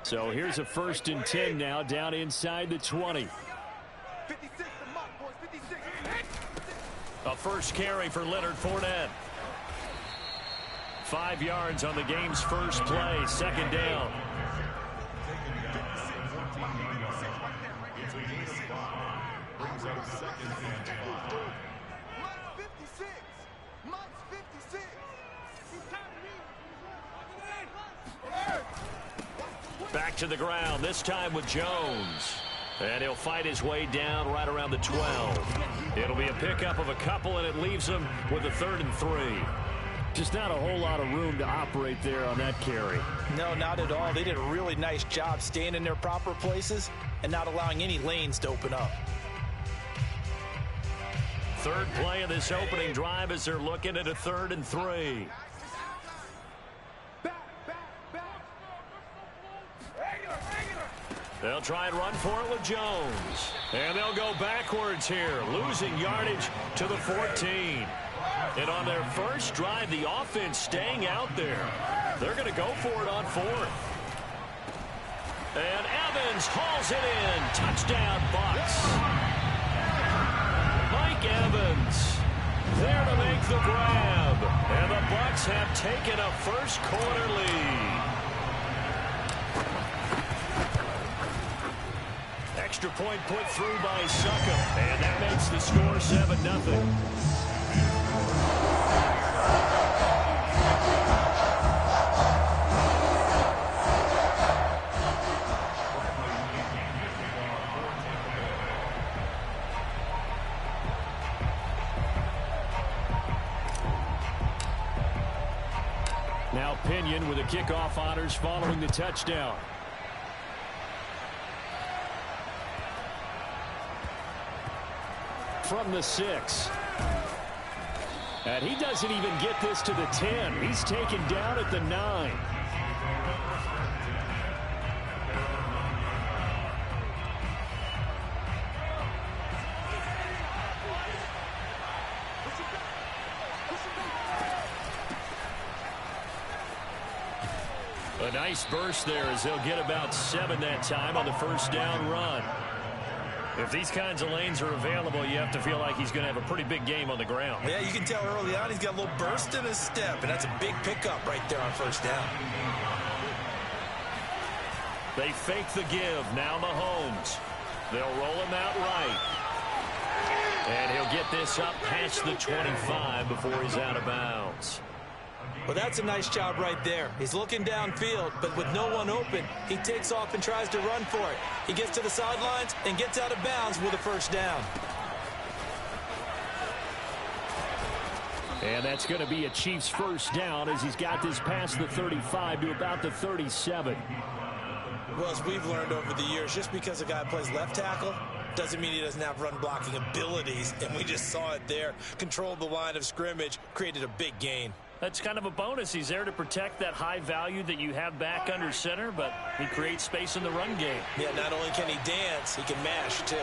So here's a 1st and 10 now down inside the 20. 56, the mark, boys, 56. A first carry for Leonard Fournette. 5 yards on the game's first play, 2nd down. Back to the ground, this time with Jones. And he'll fight his way down right around the 12. It'll be a pickup of a couple, and it leaves him with a 3rd and 3. Just not a whole lot of room to operate there on that carry. No, not at all. They did a really nice job staying in their proper places and not allowing any lanes to open up. 3rd play of this opening drive as they're looking at a 3rd and 3. They'll try and run for it with Jones. And they'll go backwards here, losing yardage to the 14. And on their first drive, the offense staying out there. They're going to go for it on 4th. And Evans hauls it in. Touchdown, Bucs. Mike Evans there to make the grab. And the Bucs have taken a first-quarter lead. Extra point put through by Succop, and that makes the score 7-0. Now Pinion with the kickoff honors following the touchdown. From the 6. And he doesn't even get this to the 10. He's taken down at the 9. A nice burst there as they'll get about 7 that time on the first down run. If these kinds of lanes are available, you have to feel like he's going to have a pretty big game on the ground. Yeah, you can tell early on he's got a little burst in his step, and that's a big pickup right there on first down. They fake the give. Now Mahomes. They'll roll him out right. And he'll get this up past the 25 before he's out of bounds. Well, that's a nice job right there. He's looking downfield, but with no one open, he takes off and tries to run for it. He gets to the sidelines and gets out of bounds with a first down. And that's going to be a Chiefs first down as he's got this past the 35 to about the 37. Well, as we've learned over the years, just because a guy plays left tackle doesn't mean he doesn't have run blocking abilities, and we just saw it there. Controlled the line of scrimmage, created a big gain. That's kind of a bonus. He's there to protect that high value that you have back under center, but he creates space in the run game. Yeah, not only can he dance, he can mash, too.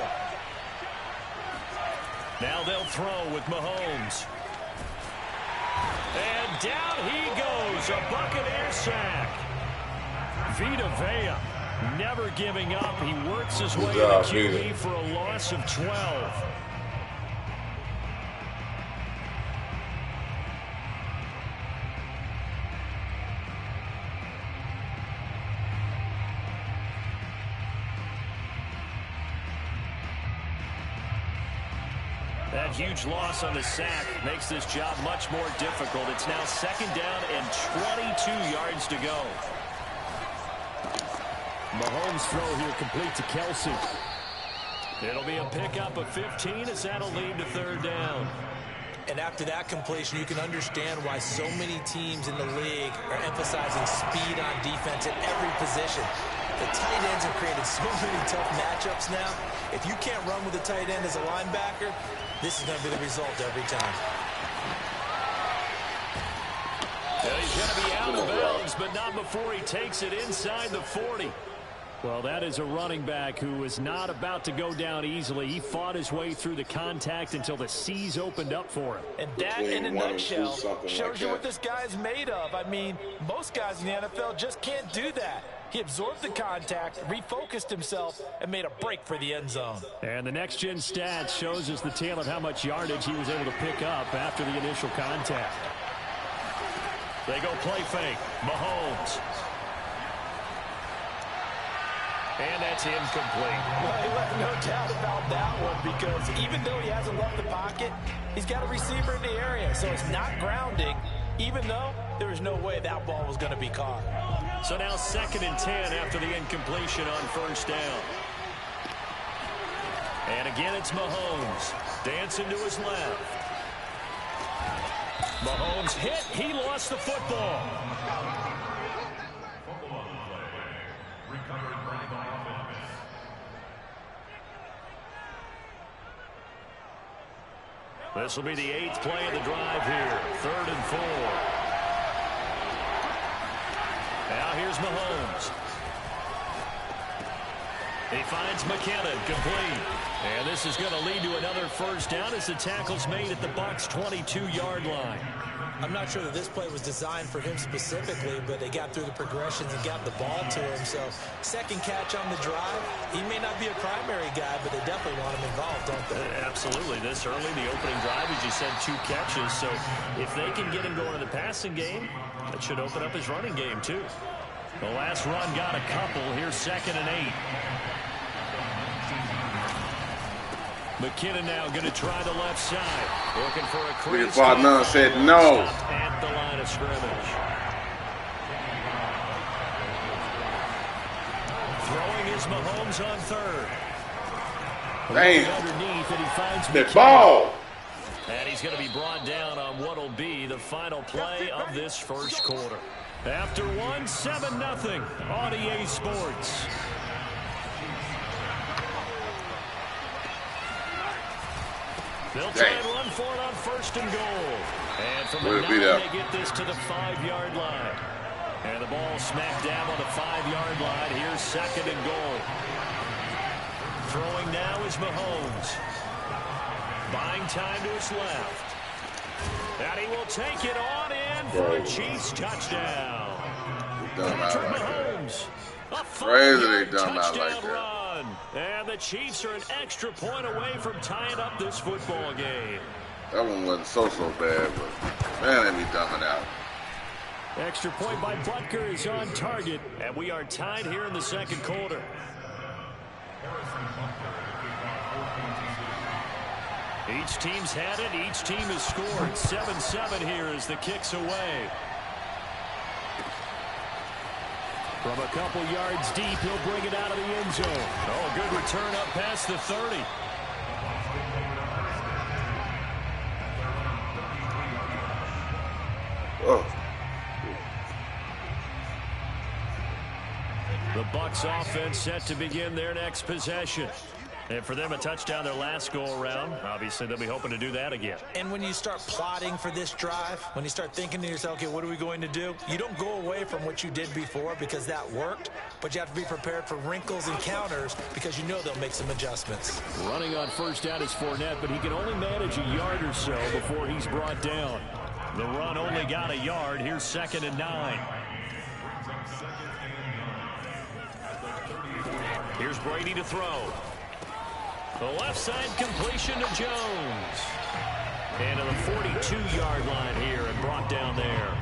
Now they'll throw with Mahomes. And down he goes, a Buccaneer sack. Vita Vea never giving up. He works his way to the QB for a loss of 12. That huge loss on the sack makes this job much more difficult. It's now 2nd down and 22 yards to go. Mahomes' throw here complete to Kelsey. It'll be a pickup of 15 as that'll lead to 3rd down. And after that completion, you can understand why so many teams in the league are emphasizing speed on defense at every position. The tight ends have created so many tough matchups now. If you can't run with a tight end as a linebacker, this is going to be the result every time. And he's going to be out of bounds, but not before he takes it inside the 40. Well, that is a running back who was not about to go down easily. He fought his way through the contact until the seas opened up for him. And that, in a nutshell, shows you what this guy is made of. I mean, most guys in the NFL just can't do that. He absorbed the contact, refocused himself, and made a break for the end zone. And the next-gen stats shows us the tale of how much yardage he was able to pick up after the initial contact. They go play fake. Mahomes. And that's incomplete. Well, no doubt about that one, because even though he hasn't left the pocket, he's got a receiver in the area, so it's not grounding, even though there was no way that ball was going to be caught. So now 2nd and 10 after the incompletion on first down. And again, it's Mahomes. Dancing to his left. Mahomes hit. He lost the football. This will be the 8th play of the drive here. 3rd and 4. Now here's Mahomes. He finds McKinnon, complete. And this is going to lead to another first down as the tackle's made at the Bucs' 22-yard line. I'm not sure that this play was designed for him specifically, but they got through the progressions and got the ball to him. So, second catch on the drive. He may not be a primary guy, but they definitely want him involved, don't they? Absolutely. This early, the opening drive, as you said, 2 catches. So, if they can get him going in the passing game, that should open up his running game, too. The last run got a couple. Here's 2nd and 8. McKinnon now going to try the left side. Looking for a crease. None said no. At the line of scrimmage. Throwing is Mahomes on 3rd. Damn. Underneath, and he finds the ball. And he's going to be brought down on what will be the final play of this first quarter. After 1, 7-0 on EA Sports. They'll try and run for it on 1st and goal. And from the 9, they get this to the 5-yard line. And the ball smacked down on the 5-yard line. Here's 2nd and goal. Throwing now is Mahomes. Buying time to his left. And he will take it on in for a Chiefs touchdown. Patrick Mahomes. A 5-yard touchdown run. And the Chiefs are an extra point away from tying up this football game. That one wasn't so bad, but man, they be dumbing out. Extra point by Butker is on target, and we are tied here in the 2nd quarter. Each team's had it. Each team has scored. 7-7 here as the kick's away. From a couple yards deep, he'll bring it out of the end zone. Oh, good return up past the 30. Oh. The Bucs offense set to begin their next possession. And for them, a touchdown their last go-around. Obviously, they'll be hoping to do that again. And when you start plotting for this drive, when you start thinking to yourself, okay, what are we going to do? You don't go away from what you did before because that worked, but you have to be prepared for wrinkles and counters because you know they'll make some adjustments. Running on first down is Fournette, but he can only manage a yard or so before he's brought down. The run only got a yard. Here's 2nd and 9. Here's Brady to throw. The left side completion to Jones. And to the 42-yard line here and brought down there.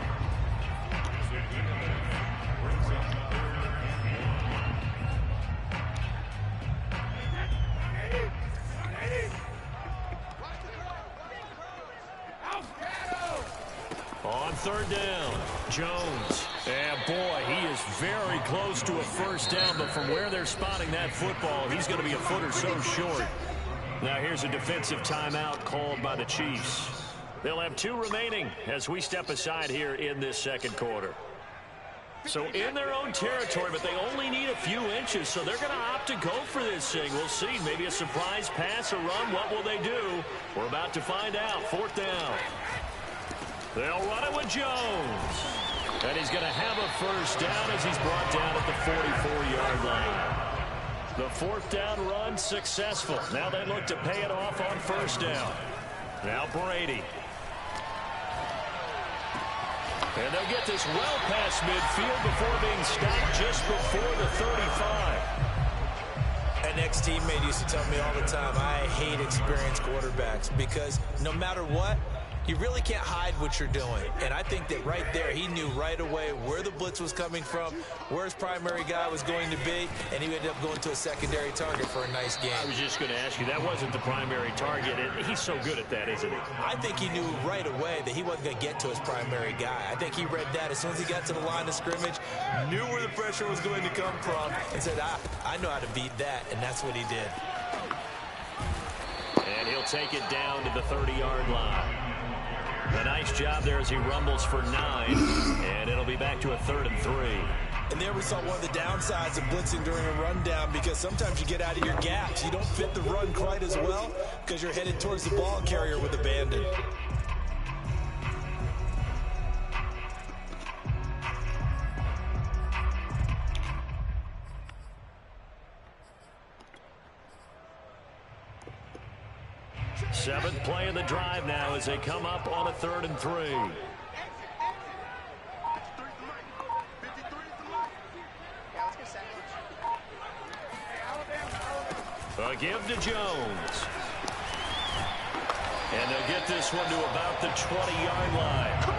On 3rd down, Jones. And boy, he is very close to a first down, but from where they're spotting that football, he's going to be a foot or so short. Now here's a defensive timeout called by the Chiefs. They'll have 2 remaining as we step aside here in this 2nd quarter. So in their own territory, but they only need a few inches, so they're going to opt to go for this thing. We'll see. Maybe a surprise pass, a run. What will they do? We're about to find out. 4th down. They'll run it with Jones. And he's going to have a first down as he's brought down at the 44-yard line. The fourth down run successful. Now they look to pay it off on first down. Now Brady. And they'll get this well past midfield before being stopped just before the 35. An ex-teammate used to tell me all the time, I hate experienced quarterbacks because no matter what, you really can't hide what you're doing. And I think that right there, he knew right away where the blitz was coming from, where his primary guy was going to be, and he ended up going to a secondary target for a nice game. I was just going to ask you, that wasn't the primary target. He's so good at that, isn't he? I think he knew right away that he wasn't going to get to his primary guy. I think he read that as soon as he got to the line of scrimmage, knew where the pressure was going to come from, and said, I know how to beat that, and that's what he did. And he'll take it down to the 30-yard line. A nice job there as he rumbles for 9, and it'll be back to a 3rd and 3. And there we saw one of the downsides of blitzing during a rundown because sometimes you get out of your gaps. You don't fit the run quite as well because you're headed towards the ball carrier with abandon. Seventh play of the drive now as they come up on a 3rd and 3. A give to Jones. And they'll get this one to about the 20-yard line.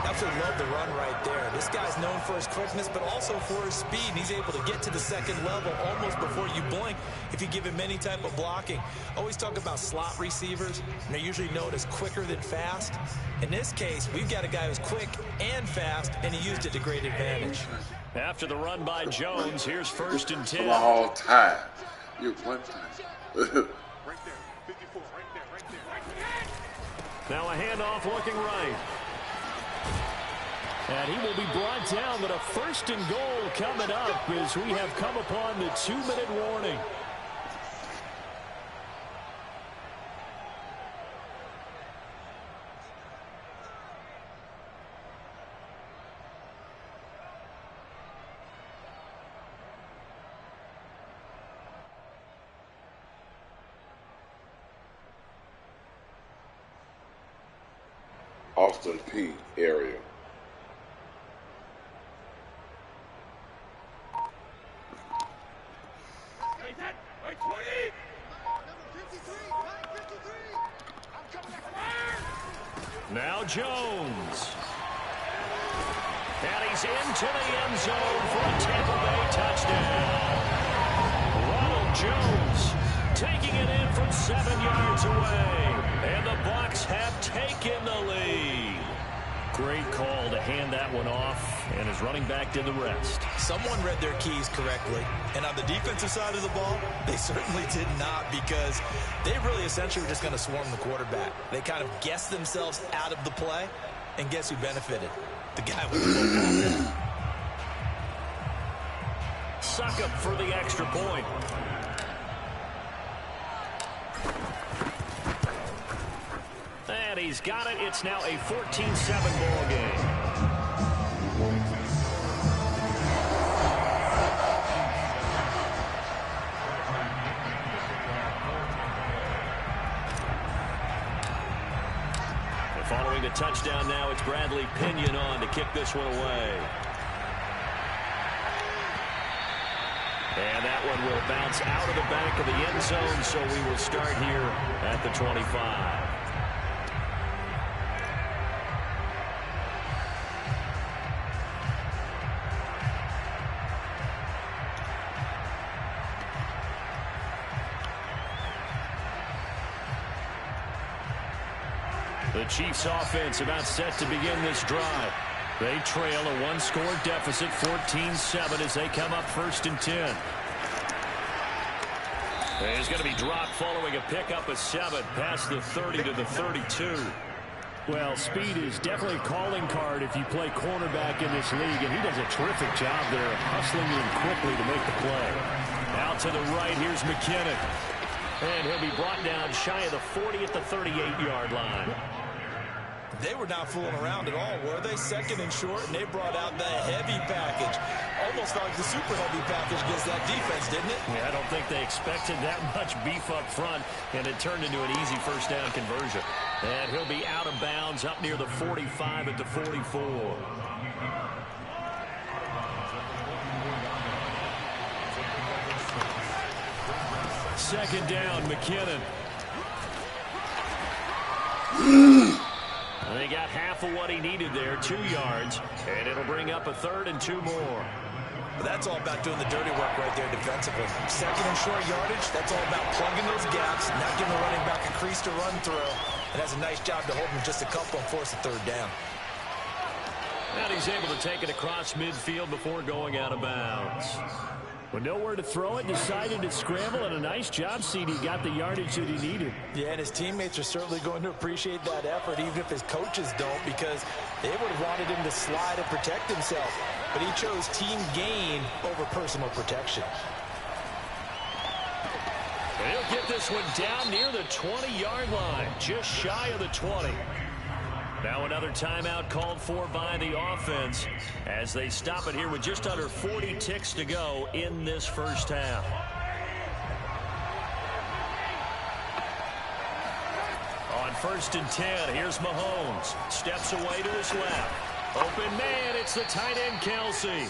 Absolutely love the run right there. This guy's known for his quickness, but also for his speed. And he's able to get to the second level almost before you blink if you give him any type of blocking. Always talk about slot receivers, and they're usually known as quicker than fast. In this case, we've got a guy who's quick and fast, and he used it to great advantage. After the run by Jones, here's 1st and 10. All time. You one time. Right there. 54. Right there. Now a handoff looking right. And he will be brought down, but a 1st and goal coming up as we have come upon the 2-minute warning. Austin P. area. Now Jones. And he's into the end zone for a Tampa Bay touchdown. Ronald Jones taking it in from 7 yards away. And the Bucs have taken the lead. Great call to hand that one off, and his running back did the rest. Someone read their keys correctly, and on the defensive side of the ball, they certainly did not because they really essentially were just going to swarm the quarterback. They kind of guessed themselves out of the play, and guess who benefited? The guy with the football. Suck up for the extra point. And he's got it. It's now a 14-7 ball game. And following the touchdown now, it's Bradley Pinion on to kick this one away. And that one will bounce out of the back of the end zone, so we will start here at the 25. The Chiefs offense about set to begin this drive. They trail a one-score deficit, 14-7, as they come up 1st and 10. He's going to be dropped following a pickup of 7 past the 30 to the 32. Well, speed is definitely a calling card if you play cornerback in this league, and he does a terrific job there hustling in quickly to make the play. Out to the right, here's McKinnon. And he'll be brought down shy of the 40 at the 38-yard line. They were not fooling around at all, were they? Second and short, and they brought out the heavy package. Almost like the super heavy package against that defense, didn't it? Yeah, I don't think they expected that much beef up front, and it turned into an easy first down conversion. And he'll be out of bounds up near the 45 at the 44. Second down, McKinnon. They got half of what he needed there, 2 yards, and it'll bring up a 3rd and 2 more. But that's all about doing the dirty work right there defensively. Second and short yardage, that's all about plugging those gaps, not giving the running back a crease to run through. And that's a nice job to hold him just a couple and force a 3rd down. And he's able to take it across midfield before going out of bounds. With nowhere to throw it, decided to scramble, and a nice job, CD. Got the yardage that he needed. Yeah, and his teammates are certainly going to appreciate that effort, even if his coaches don't, because they would have wanted him to slide and protect himself. But he chose team gain over personal protection. And he'll get this one down near the 20-yard line, just shy of the 20. Now another timeout called for by the offense as they stop it here with just under 40 ticks to go in this first half. On 1st and 10, here's Mahomes. Steps away to his left. Open man, it's the tight end Kelsey.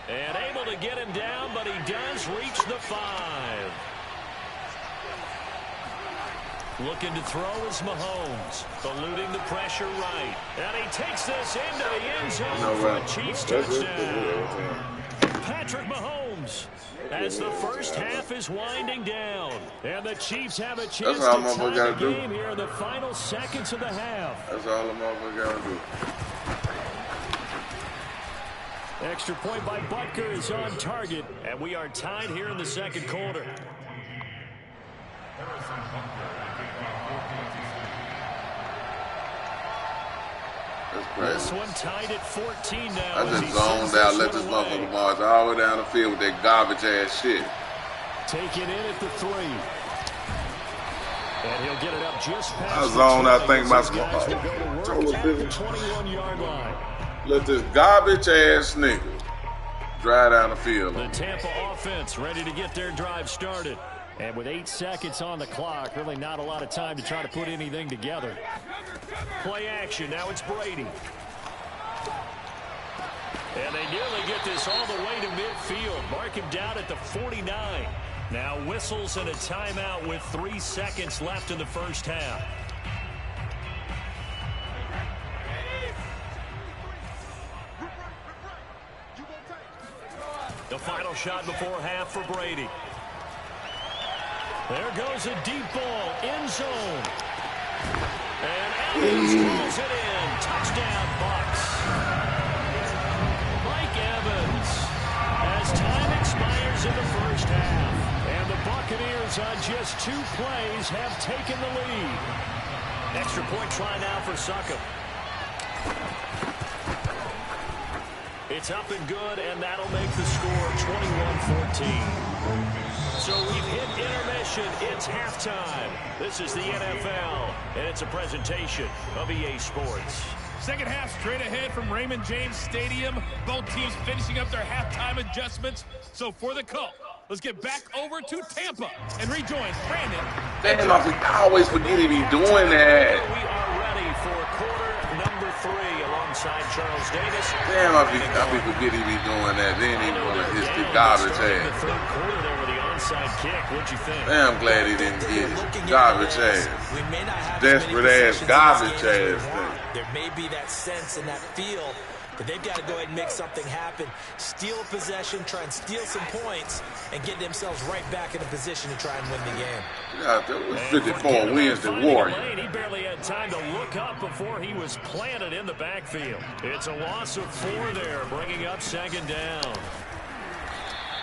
And able to get him down, but he does reach the 5. Looking to throw is Mahomes, eluding the pressure right. And he takes this into the end zone for a Chiefs touchdown. Patrick Mahomes, as the first half is winding down. And the Chiefs have a chance to tie the game here in the final seconds of the half. That's all the motherfucker got to do. Extra point by Butker is on target. And we are tied here in the second quarter. This one tied at 14 now. I just zoned out, let this motherfucker march all the way down the field with that garbage ass shit. Take it in at the 3. And he'll get it up just past. I zoned out, think my 21-yard line. Let this garbage ass nigga drive down the field. The Tampa offense ready to get their drive started. And with 8 seconds on the clock, really not a lot of time to try to put anything together. Play action. Now it's Brady. And they nearly get this all the way to midfield. Mark him down at the 49. Now whistles and a timeout with 3 seconds left in the first half. The final shot before half for Brady. There goes a deep ball, end zone. And Evans throws it in. Touchdown, Bucs. Mike Evans, as time expires in the first half. And the Buccaneers on just 2 plays have taken the lead. Extra point try now for Suckup. It's up and good, and that'll make the score 21-14. So we've hit intermission. It's halftime. This is the NFL, and it's a presentation of EA Sports. Second half straight ahead from Raymond James Stadium. Both teams finishing up their halftime adjustments. So for the call, let's get back over to Tampa and rejoin Brandon. Damn, I always forget he be doing that. We are ready for quarter number 3 alongside Charles Davis. Damn, I be forget he be doing that. Then he wanna hit the garbage ass. The third quarter there with the onside kick. What'd you think? Damn, I'm glad he didn't get it. Garbage ass. Desperate ass, garbage ass thing. There may be that sense and that feel, but they've got to go ahead and make something happen. Steal possession, try and steal some points, and get themselves right back in a position to try and win the game. Yeah, that was 54 wins the Warriors. He barely had time to look up before he was planted in the backfield. It's a loss of 4 there, bringing up second down.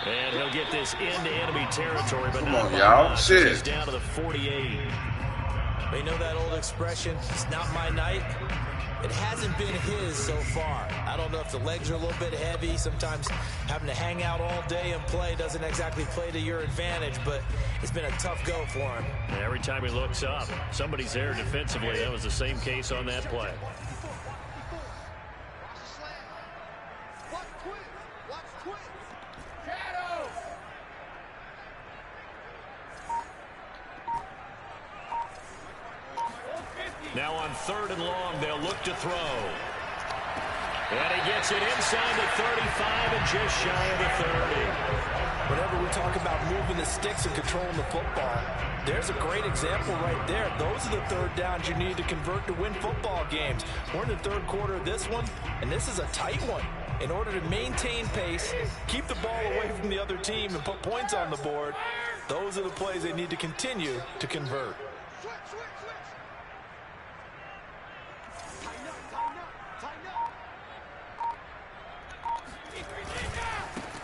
And he'll get this into enemy territory, but come on, y'all. Shit. He's down to the 48. They know that old expression, it's not my night. It hasn't been his so far. I don't know if the legs are a little bit heavy. Sometimes having to hang out all day and play doesn't exactly play to your advantage, but it's been a tough go for him. Every time he looks up, somebody's there defensively. That was the same case on that play. Now on 3rd and long, they'll look to throw. And he gets it inside the 35 and just shy of the 30. Whenever we talk about moving the sticks and controlling the football, there's a great example right there. Those are the 3rd downs you need to convert to win football games. We're in the 3rd quarter of this one, and this is a tight one. In order to maintain pace, keep the ball away from the other team, and put points on the board, those are the plays they need to continue to convert.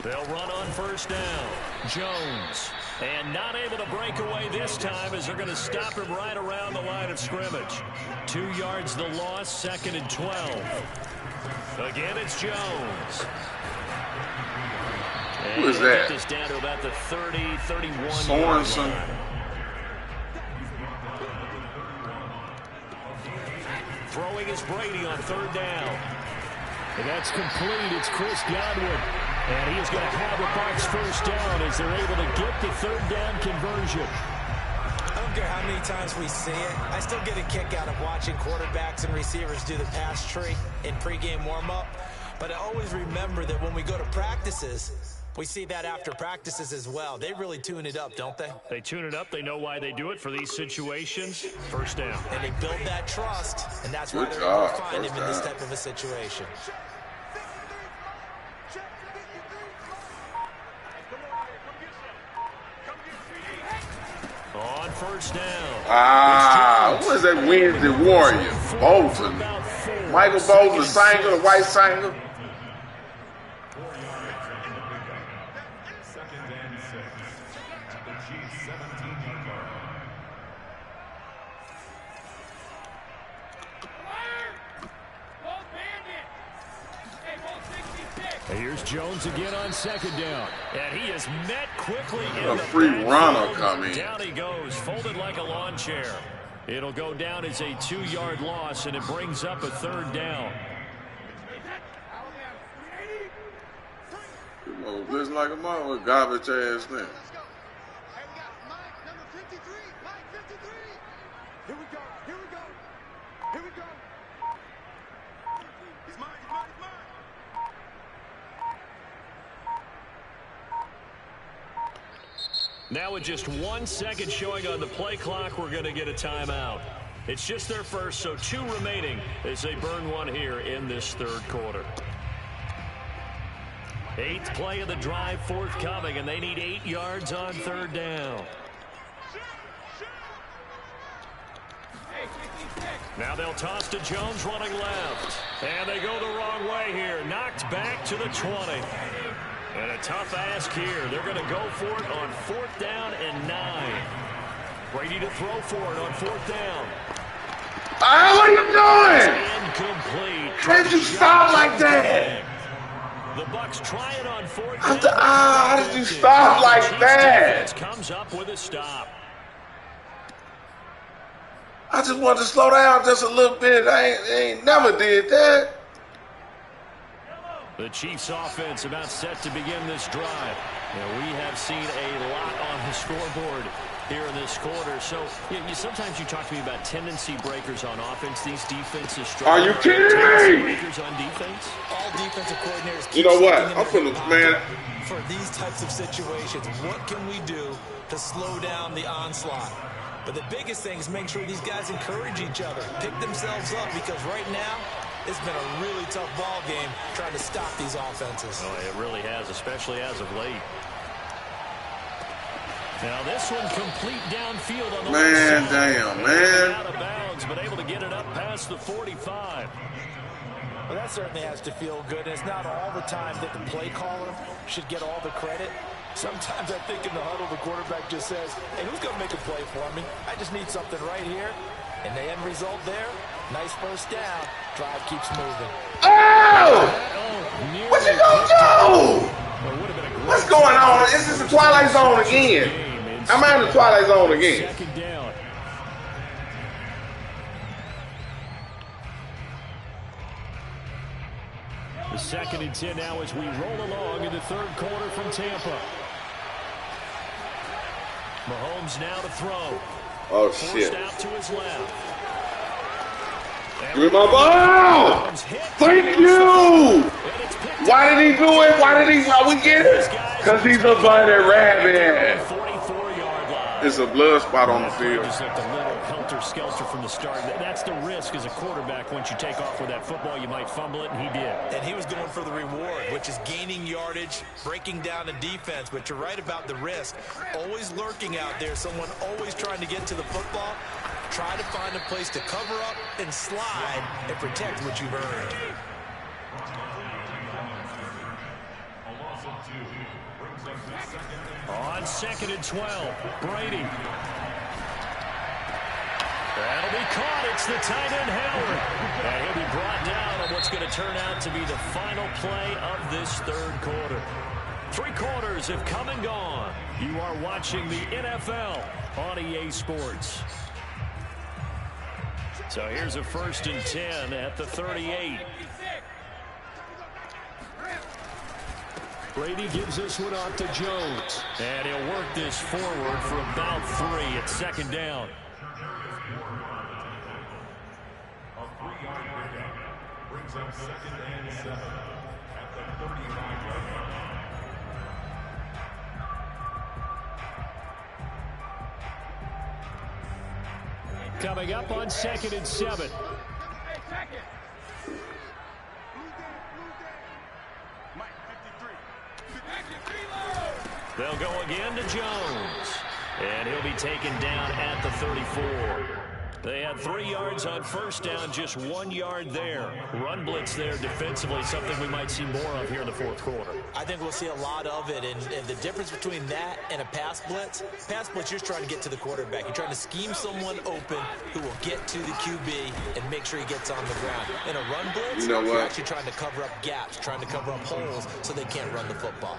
They'll run on 1st down. Jones. And not able to break away this time as they're going to stop him right around the line of scrimmage. 2 yards the loss, 2nd and 12. Again, it's Jones. Who is that? Get this down to about the 30, 31 Sorensen. line. Throwing is Brady on 3rd down. And that's complete. It's Chris Godwin. And he is going to have the Bucs 1st down as they're able to get the 3rd down conversion. I don't care how many times we see it. I still get a kick out of watching quarterbacks and receivers do the pass tree in pregame warm-up. But I always remember that when we go to practices, we see that after practices as well. They really tune it up, don't they? They tune it up. They know why they do it for these situations. 1st down. And they build that trust, and that's why they're able to find him in this type of a situation. On 1st down. What is that Wednesday Warrior? Bolton. Michael Bolton, Sanger, the white Sanger. Here's Jones again on 2nd down. And he is met quickly in a the free runner backfield. coming. Down he goes, folded like a lawn chair. It'll go down as a 2-yard loss, and it brings up a 3rd down. Listen like a mother with garbage ass thing. Now with just 1 second showing on the play clock, we're going to get a timeout. It's just their first, so 2 remaining as they burn one here in this 3rd quarter. 8th play of the drive forthcoming, and they need 8 yards on 3rd down. Now they'll toss to Jones running left. And they go the wrong way here. Knocked back to the 20. And a tough ask here. They're going to go for it on 4th down and 9. Brady to throw for it on 4th down. What are you doing? Incomplete. How did you stop like that? The Bucs try it on 4th down. How did you stop like that? Comes up with a stop. I just wanted to slow down just a little bit. I ain't never did that. The Chiefs offense about set to begin this drive. We have seen a lot on the scoreboard here in this quarter. So sometimes you talk to me about tendency breakers on offense. These defenses struggle. Are you kidding me? Breakers on defense. All defensive coordinators keep you know what? something I'm finna, man. For these types of situations, what can we do to slow down the onslaught? But the biggest thing is make sure these guys encourage each other, pick themselves up, because right now, it's been a really tough ball game trying to stop these offenses. Oh, it really has, especially as of late. Now this one complete downfield on the man, left damn, side. man. Out of bounds, but able to get it up past the 45. Well, that certainly has to feel good. And it's not all the time that the play caller should get all the credit. Sometimes I think in the huddle, the quarterback just says, hey, who's going to make a play for me? I just need something right here. And the end result there, nice 1st down. Drive keeps moving. Oh! What you gonna do? What's going on? Is this the Twilight Zone again? I'm in the Twilight Zone again. 2nd down. The 2nd and 10 now as we roll along in the 3rd quarter from Tampa. Mahomes now to throw. Oh, shit. Forced out to his left. Give me my ball! Thank you! Why did he do it? Why we get it? Because he's a bunny rabbit. 44-yard line. It's a blood spot on the field. Just looked a little helter-skelter from the start. That's the risk as a quarterback. Once you take off with that football, you might fumble it, and he did. And he was going for the reward, which is gaining yardage, breaking down the defense. But you're right about the risk. Always lurking out there, someone always trying to get to the football. Try to find a place to cover up and slide and protect what you've earned. On 2nd and 12, Brady. That'll be caught. It's the tight end, Howard. And he'll be brought down on what's going to turn out to be the final play of this 3rd quarter. 3 quarters have come and gone. You are watching the NFL on EA Sports. So here's a 1st and 10 at the 38. Brady gives this one off to Jones. And he'll work this forward for about 3 at 2nd down. A 3-yard pickup brings up 2nd and 7 at the 35-yard line. Coming up on 2nd and 7. They'll go again to Jones. And he'll be taken down at the 34. They had 3 yards on 1st down, just 1 yard there. Run blitz there defensively, something we might see more of here in the 4th quarter. I think we'll see a lot of it, and the difference between that and a pass blitz, you're just trying to get to the quarterback. You're trying to scheme someone open who will get to the QB and make sure he gets on the ground. In a run blitz, you're actually trying to cover up gaps, trying to cover up holes so they can't run the football.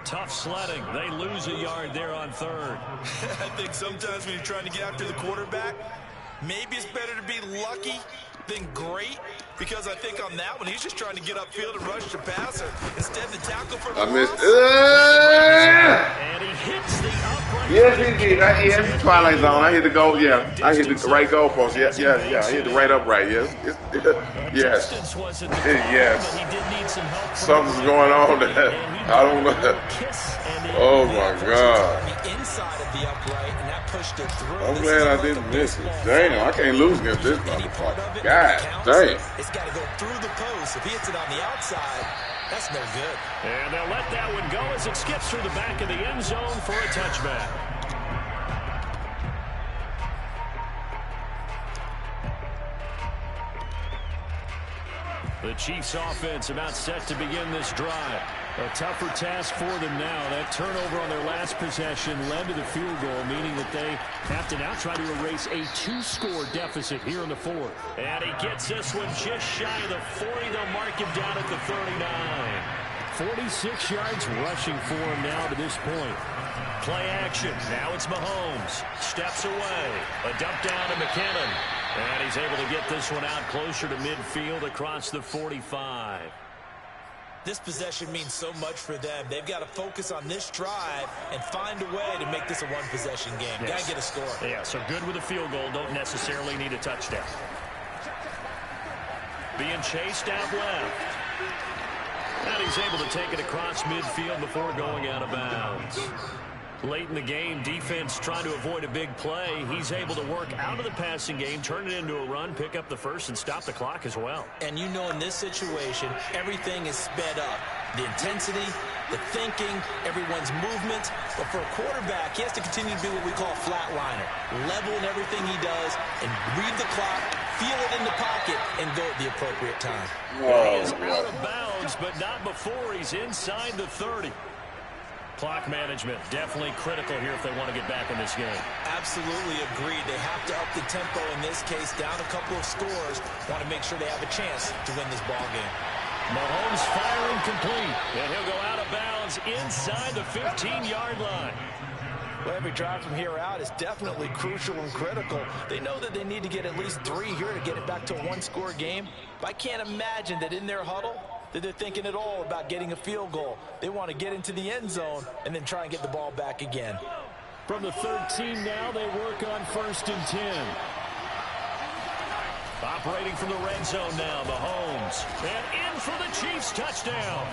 Tough sledding. They lose a yard there on 3rd. I think sometimes when you're trying to get after the quarterback, maybe it's better to be lucky than great, because I think on that one, he's just trying to get upfield and rush the passer. Instead, the tackle for the I missed. And he hits the upright. Yes, he did. Yes, the Twilight Zone. I hit the goal. Yeah, I hit the right goal post. Yeah. I hit the right upright. Yes. Yes. Yes. He did need some help. Something's going on there. I don't know. Oh my God. The inside of the upright, and that pushed it through. I'm glad I didn't miss it. Damn, I can't lose against this motherfucker. God damn. It's got to go through the post. If he hits it on the outside, that's no good. And they'll let that one go as it skips through the back of the end zone for a touchback. The Chiefs offense about set to begin this drive. A tougher task for them now. That turnover on their last possession led to the field goal, meaning that they have to now try to erase a 2-score deficit here in the 4th. And he gets this one just shy of the 40. They'll mark him down at the 39. 46 yards rushing for him now to this point. Play action. Now it's Mahomes. Steps away. A dump down to McKinnon. And he's able to get this one out closer to midfield across the 45. This possession means so much for them. They've got to focus on this drive and find a way to make this a one-possession game. Yes. Got to get a score. Yeah, so good with a field goal. Don't necessarily need a touchdown. Being chased out left. And he's able to take it across midfield before going out of bounds. Late in the game, defense trying to avoid a big play. He's able to work out of the passing game, turn it into a run, pick up the first, and stop the clock as well. And you know in this situation, everything is sped up. The intensity, the thinking, everyone's movement. But for a quarterback, he has to continue to be what we call a flatliner. Level in everything he does and read the clock, feel it in the pocket, and go at the appropriate time. He is out of bounds, but not before he's inside the 30. Clock management definitely critical here if they want to get back in this game. Absolutely agreed. They have to up the tempo in this case, down a couple of scores. Want to make sure they have a chance to win this ball game. Mahomes firing complete, and he'll go out of bounds inside the 15-yard line. Well, every drive from here out is definitely crucial and critical. They know that they need to get at least 3 here to get it back to a one-score game. But I can't imagine that in their huddle, that they're thinking at all about getting a field goal. They want to get into the end zone and then try and get the ball back again. From the 13 now, they work on 1st and 10. Operating from the red zone now, Mahomes. And in for the Chiefs touchdown.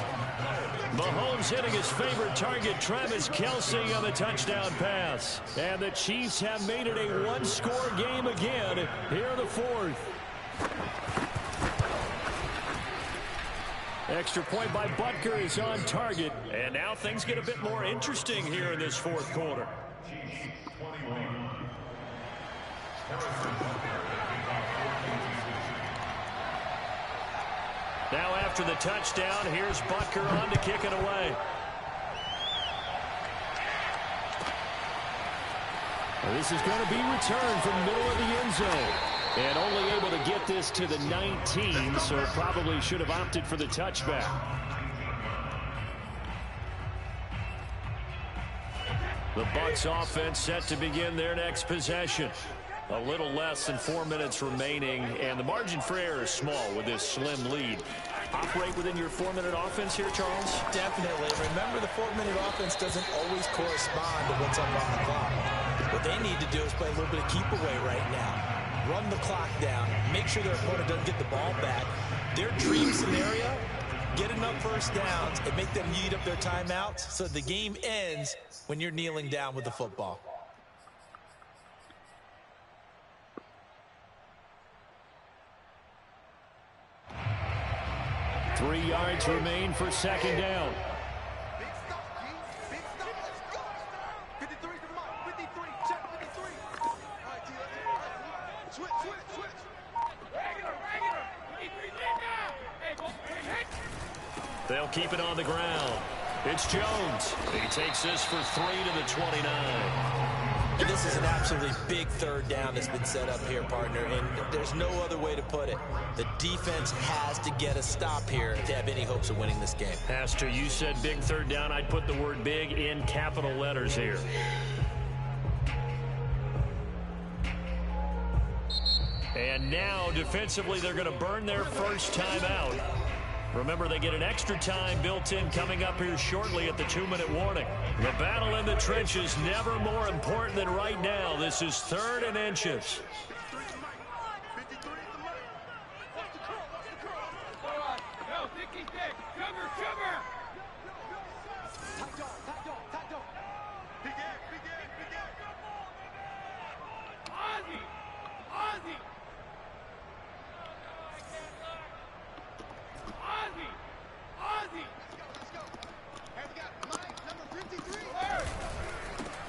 Mahomes hitting his favorite target, Travis Kelce, on the touchdown pass. And the Chiefs have made it a one-score game again here in the 4th. Extra point by Butker is on target. And now things get a bit more interesting here in this 4th quarter. Now after the touchdown, here's Butker on to kick it away. This is going to be returned from the middle of the end zone. And only able to get this to the 19, so probably should have opted for the touchback. The Bucs offense set to begin their next possession. A little less than 4 minutes remaining, and the margin for error is small with this slim lead. Operate within your 4-minute offense here, Charles? Definitely. Remember, the 4-minute offense doesn't always correspond to what's up on the clock. What they need to do is play a little bit of keep away right now. Run the clock down. Make sure their opponent doesn't get the ball back. Their dream scenario, get enough first downs and make them eat up their timeouts so the game ends when you're kneeling down with the football. Three yards remain for 2nd down. They'll keep it on the ground. It's Jones. He takes this for 3 to the 29. And this is an absolutely big 3rd down that's been set up here, partner, and there's no other way to put it. The defense has to get a stop here to have any hopes of winning this game. Pastor, you said big 3rd down. I'd put the word big in capital letters here. And now, defensively, they're going to burn their first time out. Remember, they get an extra time built in coming up here shortly at the 2-minute warning. The battle in the trenches never more important than right now. This is 3rd and inches.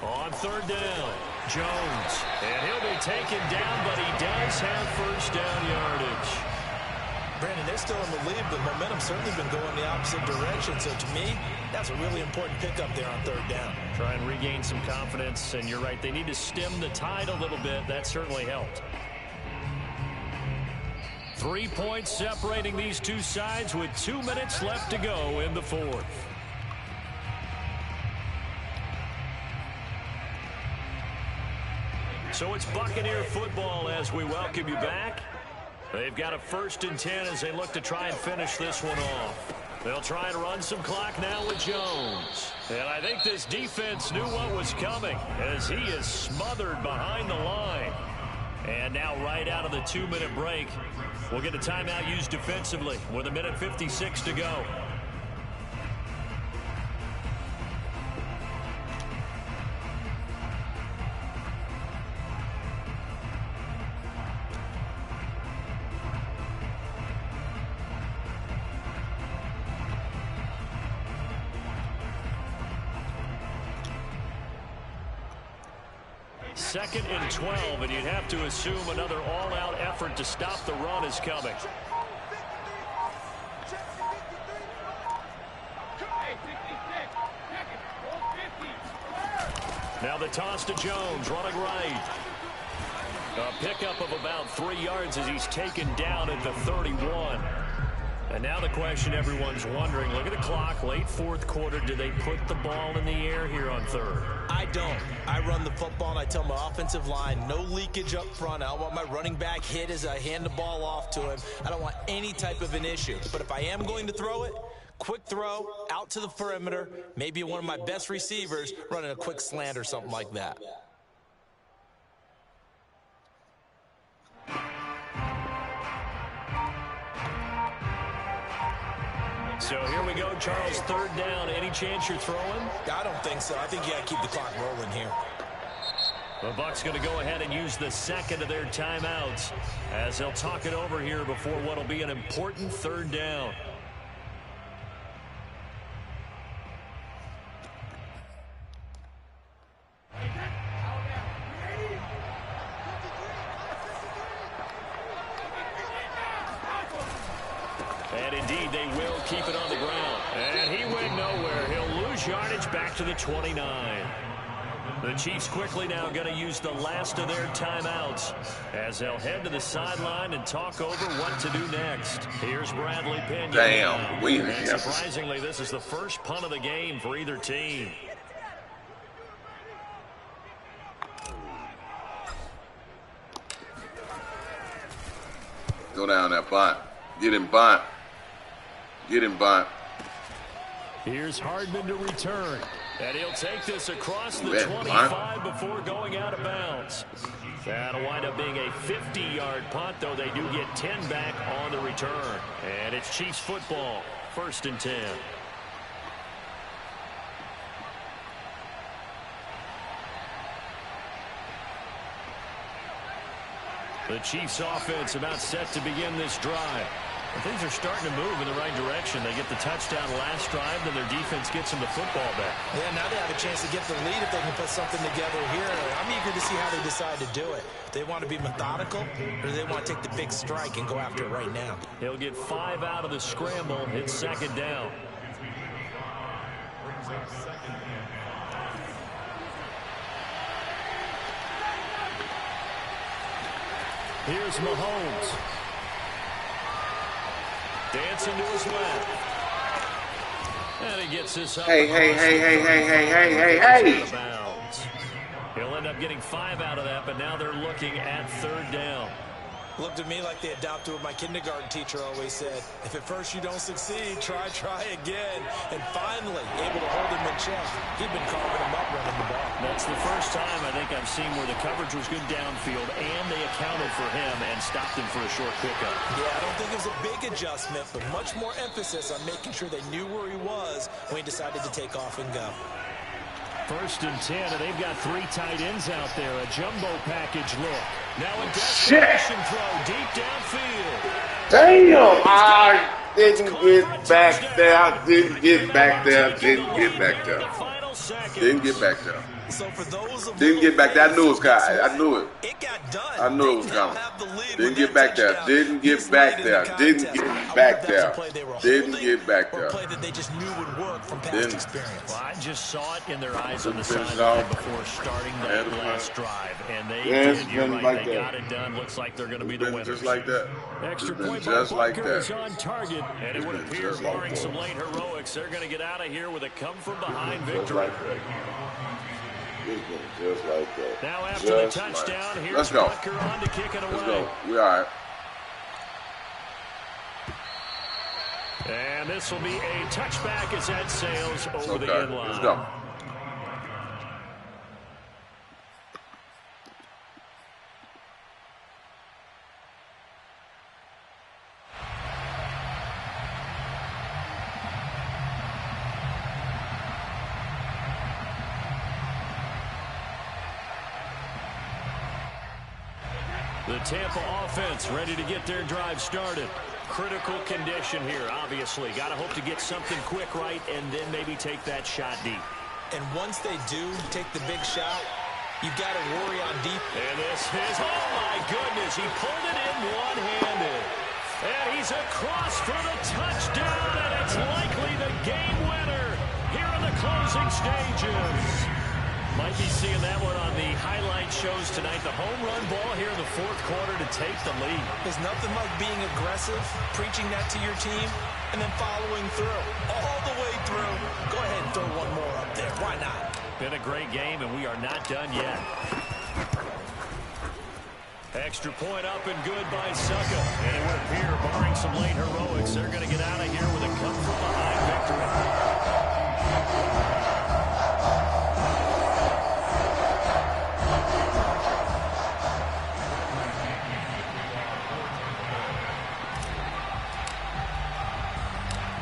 On 3rd down, Jones. And he'll be taken down, but he does have first down yardage. Brandon, they're still in the lead, but momentum's certainly been going the opposite direction. So to me, that's a really important pickup there on 3rd down. Try and regain some confidence, and you're right, they need to stem the tide a little bit. That certainly helped. 3 points separating these two sides with 2 minutes left to go in the 4th. So it's Buccaneer football as we welcome you back. They've got a 1st and 10 as they look to try and finish this one off. They'll try and run some clock now with Jones. And I think this defense knew what was coming as he is smothered behind the line. And now right out of the 2-minute break, we'll get a timeout used defensively with 1:56 to go. Second and 12, and you'd have to assume another all-out effort to stop the run is coming. Now the toss to Jones, running right. A pickup of about 3 yards as he's taken down at the 31. And now the question everyone's wondering, look at the clock, late fourth quarter. Do they put the ball in the air here on third? I don't. I run the football, and I tell my offensive line, no leakage up front. I don't want my running back hit as I hand the ball off to him. I don't want any type of an issue. But if I am going to throw it, quick throw, out to the perimeter, maybe one of my best receivers running a quick slant or something like that. So here we go, Charles, third down. Any chance you're throwing? I don't think so. I think you got to keep the clock rolling here. The Bucs going to go ahead and use the second of their timeouts as they'll talk it over here before what will be an important third down. And indeed, they will keep it on the ground. And he went nowhere. He'll lose yardage back to the 29. The Chiefs quickly now going to use the last of their timeouts as they'll head to the sideline and talk over what to do next. Here's Bradley Pinion. Damn, and surprisingly, this is the first punt of the game for either team. Go down that bunt. Get him bunt. Get him bunt. Here's Hardman to return. And he'll take this across the 25 before going out of bounds. That'll wind up being a 50-yard punt, though they do get 10 back on the return. And it's Chiefs football, 1st and 10. The Chiefs offense about set to begin this drive. And things are starting to move in the right direction. They get the touchdown last drive, then their defense gets them the football back. Yeah, now they have a chance to get the lead if they can put something together here. I'm eager to see how they decide to do it. They want to be methodical, or do they want to take the big strike and go after it right now? He'll get 5 out of the scramble. It's second down. Here's Mahomes. Dancing to his left. And he gets this up. Hey. He'll end up getting 5 out of that, but now they're looking at third down. Looked to me like they adopted what my kindergarten teacher always said. If at first you don't succeed, try again. And finally, able to hold him in check. He'd been carving him up running the ball. That's the first time I think I've seen where the coverage was good downfield and they accounted for him and stopped him for a short pickup. Yeah, I don't think it was a big adjustment, but much more emphasis on making sure they knew where he was when he decided to take off and go. 1st and 10, and they've got 3 tight ends out there. A jumbo package look. Now a desperation throw deep downfield. Damn! I didn't get back there. Didn't get back there. Didn't get back there. Didn't get back there. So for those of Didn't get back there. I knew it was coming. I knew it. It got done. I knew it was coming. Didn't get back there. Didn't get back there. Didn't get back there. Didn't get back there. Play that they just knew would work from past experience. Well, I just saw it in their eyes on the sideline before starting that last drive, and they did. You're right. They got it done. Looks like they're going to be the winners. Just like that. Extra point by Booker is on target, and it would appear, barring some late heroics, they're going to get out of here with a come-from-behind victory. Just like that. Now after the touchdown, here's Booker on to kick it away. Let's go. We're all right. And this will be a touchback as that sails over the end line. Let's go. The Tampa offense ready to get their drive started. Critical condition here, obviously. Got to hope to get something quick right and then maybe take that shot deep. And once they do take the big shot, you've got to worry on deep. And this is, oh my goodness, he pulled it in one-handed. And he's across for the touchdown, and it's likely the game winner here in the closing stages. Might be seeing that one on the highlight shows tonight. The home run ball here in the fourth quarter to take the lead. There's nothing like being aggressive, preaching that to your team, and then following through. All the way through. Go ahead and throw one more up there. Why not? Been a great game, and we are not done yet. Extra point up and good by Succa. And it would appear, barring some late heroics, they're going to get out of here with a come-from-behind victory.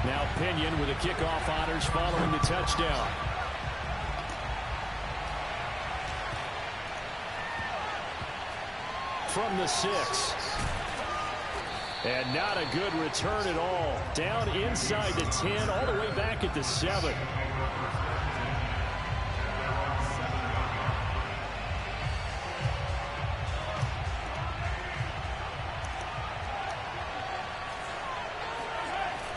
Now Pinion with the kickoff honors following the touchdown. From the 6. And not a good return at all. Down inside the 10, all the way back at the 7.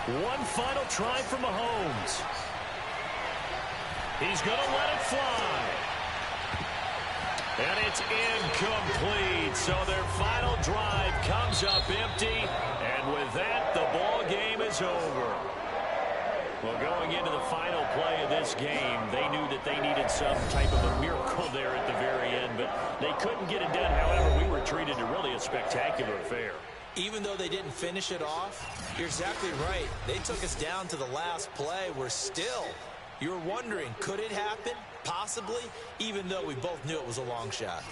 One final try from Mahomes. He's going to let it fly. And it's incomplete. So their final drive comes up empty. And with that, the ball game is over. Well, going into the final play of this game, they knew that they needed some type of a miracle there at the very end. But they couldn't get it done. However, we were treated to really a spectacular affair. Even though they didn't finish it off, you're exactly right. They took us down to the last play. We're still, you're wondering, could it happen? Possibly, even though we both knew it was a long shot.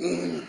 Mm.